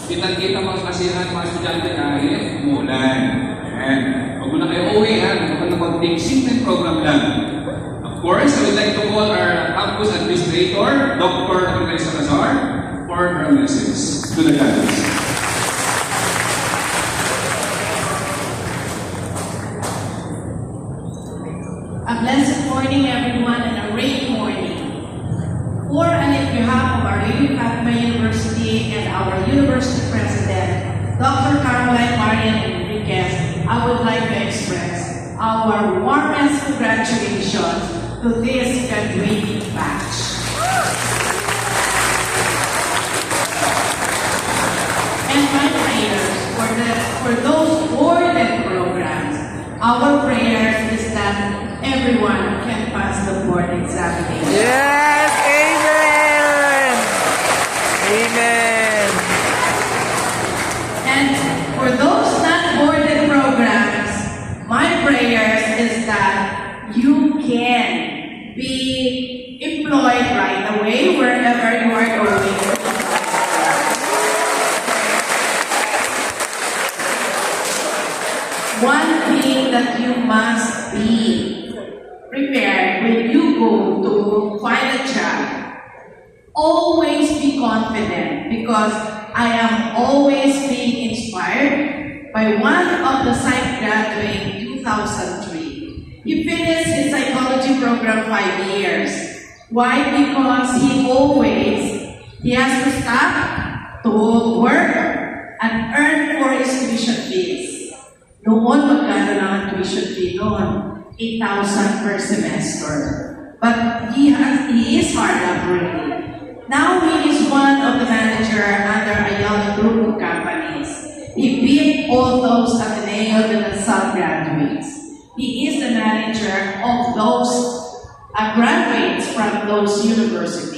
Kitang-kita mga kasihan, mga estudyante kahit umulan. Ayan. Huwag mo na kayo uwi, ha? Huwag na mag-take simple program lang. Of course, I would like to call our campus administrator, Dr. Andres Salazar, for her message to the guys. A blessed morning, everyone, and a great morning. For and in behalf of our Lady Fatima University and our University President, Dr. Caroline Marian Enriquez, I would like to express our warmest congratulations to this graduating batch. And my prayers for those boarded programs, our prayers is that everyone can pass the board examination. Yes! Amen! Amen! And for those not boarded programs, my prayers is that you can be employed right away wherever you are going. One thing that you must be prepared when you go to find a job, always be confident, because I am always being inspired by one of the psych graduates in 2003. He finished his psychology program 5 years. Why? Because he has to stop to work and earn for his tuition fees. Noon, magkano lang ang tuition fee noon? 8,000 per semester. But he is hard up really. Now he is one of the manager under Ayala Group of companies. He beat all those Ateneo de La Salle graduates. He is the manager of those graduates from those universities.